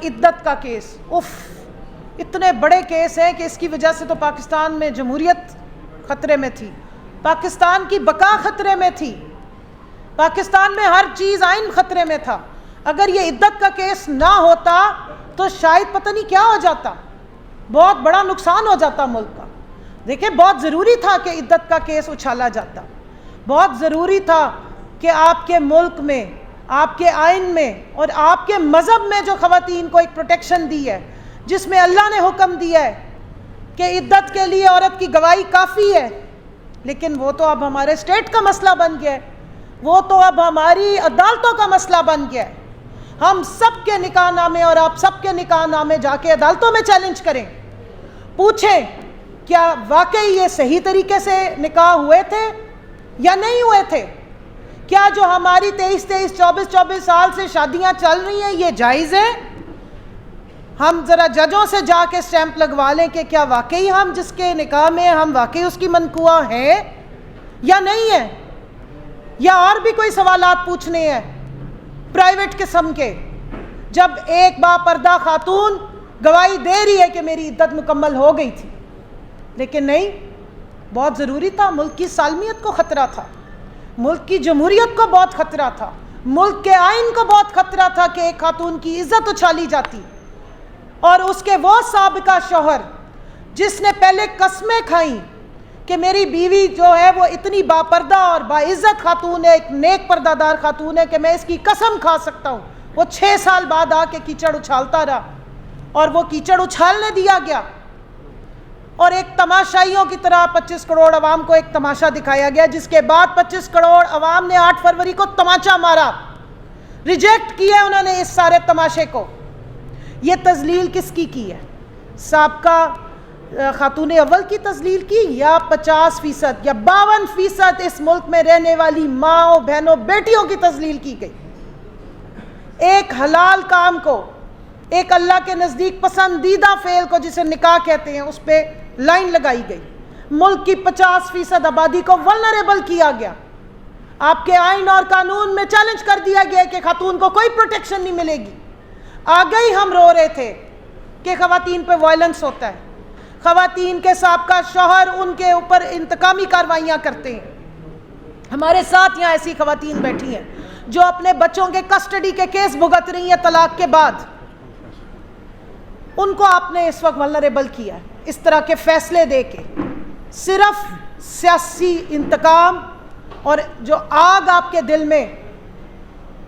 عدت کا کیس اتنے بڑے کیس ہیں کہ اس کی وجہ سے تو پاکستان میں جمہوریت خطرے میں تھی، پاکستان کی بقا خطرے میں تھی، پاکستان میں ہر چیز آئین خطرے میں تھا۔ اگر یہ عدت کا کیس نہ ہوتا تو شاید پتہ نہیں کیا ہو جاتا، بہت بڑا نقصان ہو جاتا ملک کا۔ دیکھیں بہت ضروری تھا کہ عدت کا کیس اچھالا جاتا، بہت ضروری تھا کہ آپ کے ملک میں، آپ کے آئین میں اور آپ کے مذہب میں جو خواتین کو ایک پروٹیکشن دی ہے، جس میں اللہ نے حکم دیا ہے کہ عدت کے لیے عورت کی گواہی کافی ہے، لیکن وہ تو اب ہمارے اسٹیٹ کا مسئلہ بن گیا ہے، وہ تو اب ہماری عدالتوں کا مسئلہ بن گیا ہے۔ ہم سب کے نکاح نامے اور آپ سب کے نکاح نامے جا کے عدالتوں میں چیلنج کریں، پوچھیں کیا واقعی یہ صحیح طریقے سے نکاح ہوئے تھے یا نہیں ہوئے تھے؟ کیا جو ہماری 23 24 سال سے شادیاں چل رہی ہیں یہ جائز ہے؟ ہم ذرا ججوں سے جا کے سٹیمپ لگوا لیں کہ کیا واقعی ہم جس کے نکاح میں ہم واقعی اس کی منقوہ ہیں یا نہیں ہے، یا اور بھی کوئی سوالات پوچھنے ہیں پرائیویٹ قسم کے، جب ایک با پردہ خاتون گواہی دے رہی ہے کہ میری عدت مکمل ہو گئی تھی۔ لیکن نہیں، بہت ضروری تھا، ملک کی سالمیت کو خطرہ تھا، ملک کی جمہوریت کو بہت خطرہ تھا، ملک کے آئین کو بہت خطرہ تھا کہ ایک خاتون کی عزت اچھالی جاتی، اور اس کے وہ سابقہ شوہر جس نے پہلے قسمیں کھائیں کہ میری بیوی جو ہے وہ اتنی باپردہ اور باعزت خاتون ہے، ایک نیک پردہ دار خاتون ہے کہ میں اس کی قسم کھا سکتا ہوں، وہ 6 سال بعد آ کے کیچڑ اچھالتا رہا، اور وہ کیچڑ اچھالنے دیا گیا، اور ایک تماشائیوں کی طرح 25 کروڑ عوام کو ایک تماشا دکھایا گیا، جس کے بعد 25 کروڑ عوام نے 8 فروری کو تماچا مارا، ریجیکٹ کیا انہوں نے اس سارے تماشے کو۔ یہ تذلیل کس کی ہے؟ سابقہ خاتون اول کی تذلیل کی، یا 50% یا 52% اس ملک میں رہنے والی ماں بہنوں بیٹیوں کی تذلیل کی گئی؟ ایک حلال کام کو، ایک اللہ کے نزدیک پسندیدہ فعل کو جسے نکاح کہتے ہیں، اس پہ لائن لگائی گئی، ملک کی 50% آبادی کو ولنریبل کیا گیا، آپ کے آئین اور قانون میں چیلنج کر دیا گیا کہ خاتون کو کوئی پروٹیکشن نہیں ملے گی۔ آگے ہی ہم رو رہے تھے کہ خواتین پہ وائلنس ہوتا ہے، خواتین کے سابقہ شوہر ان کے اوپر انتقامی کارروائیاں کرتے ہیں۔ ہمارے ساتھ یہاں ایسی خواتین بیٹھی ہیں جو اپنے بچوں کے کسٹڈی کے کیس بھگت رہی ہیں طلاق کے بعد، ان کو آپ نے اس وقت ولنریبل کیا ہے اس طرح کے فیصلے دے کے، صرف سیاسی انتقام اور جو آگ آپ کے دل میں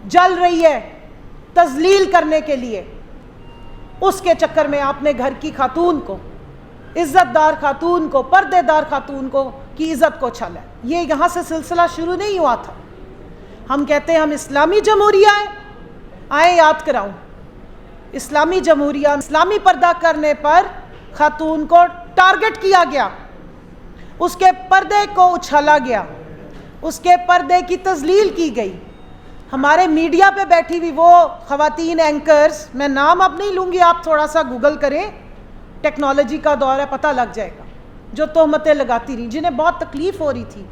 جل رہی ہے تذلیل کرنے کے لیے، اس کے چکر میں آپ نے گھر کی خاتون کو، عزت دار خاتون کو، پردے دار خاتون کو کی عزت کو چھالا ہے۔ یہ یہاں سے سلسلہ شروع نہیں ہوا تھا۔ ہم کہتے ہیں ہم اسلامی جمہوریہ ہیں، آئیں یاد کراؤں، اسلامی جمہوریہ، اسلامی پردہ کرنے پر خاتون کو ٹارگٹ کیا گیا، اس کے پردے کو اچھالا گیا، اس کے پردے کی تذلیل کی گئی۔ ہمارے میڈیا پہ بیٹھی ہوئی وہ خواتین اینکرز، میں نام اب نہیں لوں گی، آپ تھوڑا سا گوگل کریں، ٹیکنالوجی کا دور ہے، پتہ لگ جائے گا، جو تہمتیں لگاتی رہیں، جنہیں بہت تکلیف ہو رہی تھی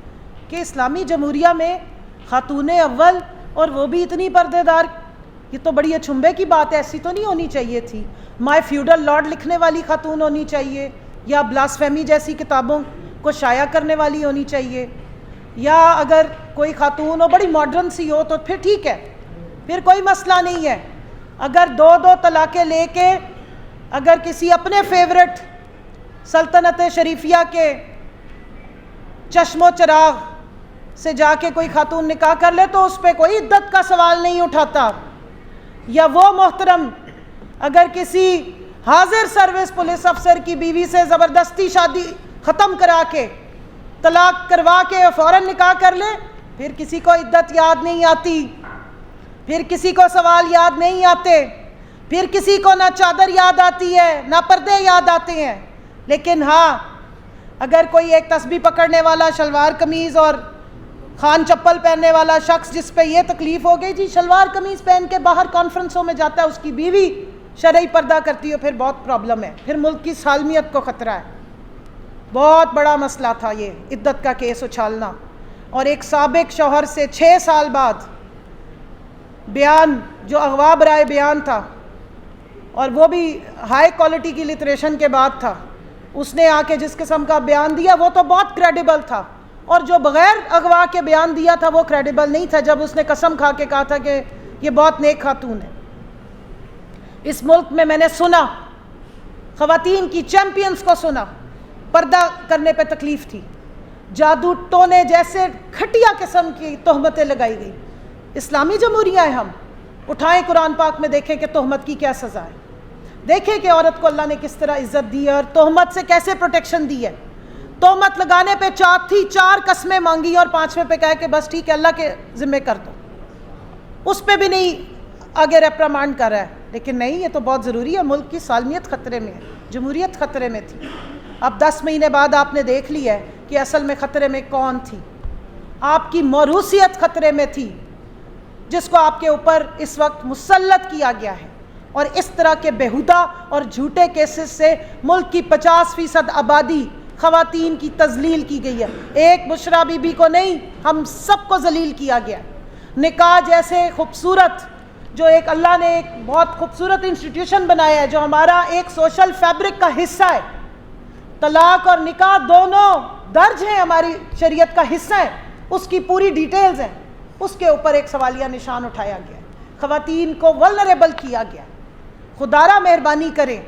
کہ اسلامی جمہوریہ میں خاتون اول، اور وہ بھی اتنی پردے دار، یہ تو بڑی اچھمبے کی بات ہے، ایسی تو نہیں ہونی چاہیے تھی، مائی فیوڈل لارڈ لکھنے والی خاتون ہونی چاہیے، یا بلاسفیمی جیسی کتابوں کو شائع کرنے والی ہونی چاہیے، یا اگر کوئی خاتون ہو بڑی ماڈرن سی ہو تو پھر ٹھیک ہے، پھر کوئی مسئلہ نہیں ہے۔ اگر 2 طلاقیں لے کے اگر کسی اپنے فیورٹ سلطنت شریفیہ کے چشم و چراغ سے جا کے کوئی خاتون نکاح کر لے تو اس پہ کوئی عدت کا سوال نہیں اٹھاتا، یا وہ محترم اگر کسی حاضر سروس پولیس افسر کی بیوی سے زبردستی شادی ختم کرا کے، طلاق کروا کے فوراً نکاح کر لے، پھر کسی کو عدت یاد نہیں آتی، پھر کسی کو سوال یاد نہیں آتے، پھر کسی کو نہ چادر یاد آتی ہے نہ پردے یاد آتے ہیں۔ لیکن ہاں، اگر کوئی ایک تسبیح پکڑنے والا شلوار قمیض اور خان چپل پہننے والا شخص جس پہ یہ تکلیف ہو گئی، جی شلوار قمیض پہن کے باہر کانفرنسوں میں جاتا ہے، اس کی بیوی شرعی پردہ کرتی ہو، پھر بہت پرابلم ہے، پھر ملک کی سالمیت کو خطرہ ہے۔ بہت بڑا مسئلہ تھا یہ عدت کا کیس اچھالنا، اور ایک سابق شوہر سے 6 سال بعد بیان جو اغوا برائے بیان تھا، اور وہ بھی ہائی کوالٹی کی لٹریشن کے بعد تھا. اس نے آ کے جس قسم کا بیان دیا وہ تو بہت کریڈیبل تھا, اور جو بغیر اغوا کے بیان دیا تھا وہ کریڈیبل نہیں تھا, جب اس نے قسم کھا کے کہا تھا کہ یہ بہت نیک خاتون ہے. اس ملک میں نے سنا, خواتین کی چیمپئنز کو سنا, پردہ کرنے پہ تکلیف تھی, جادو ٹونے جیسے گھٹیا قسم کی تہمتیں لگائی گئی. اسلامی جمہوریہ ہے, ہم اٹھائیں قرآن پاک میں دیکھیں کہ تہمت کی کیا سزا ہے, دیکھیں کہ عورت کو اللہ نے کس طرح عزت دی ہے اور تہمت سے کیسے پروٹیکشن دی ہے. تہمت لگانے پہ 4 قسمیں مانگی اور 5ویں پہ کہا کہ بس ٹھیک ہے اللہ کے ذمے کر دو, اس پہ بھی نہیں آگے ریپرامانڈ کر رہا ہے. لیکن نہیں, یہ تو بہت ضروری ہے, ملک کی سالمیت خطرے میں ہے, جمہوریت خطرے میں تھی. اب 10 مہینے بعد آپ نے دیکھ لی ہے کہ اصل میں خطرے میں کون تھی. آپ کی موروثیت خطرے میں تھی, جس کو آپ کے اوپر اس وقت مسلط کیا گیا ہے, اور اس طرح کے بیہودہ اور جھوٹے کیسز سے ملک کی 50% آبادی خواتین کی تذلیل کی گئی ہے. ایک بشرا بی بی کو نہیں, ہم سب کو ذلیل کیا گیا. نکاح جیسے خوبصورت, جو ایک اللہ نے ایک بہت خوبصورت انسٹیٹیوشن بنایا ہے, جو ہمارا ایک سوشل فیبرک کا حصہ ہے, طلاق اور نکاح دونوں درج ہیں, ہماری شریعت کا حصہ ہے, اس کی پوری ڈیٹیلز ہیں, اس کے اوپر ایک سوالیہ نشان اٹھایا گیا ہے, خواتین کو ولنریبل کیا گیا. خدا را مہربانی کریں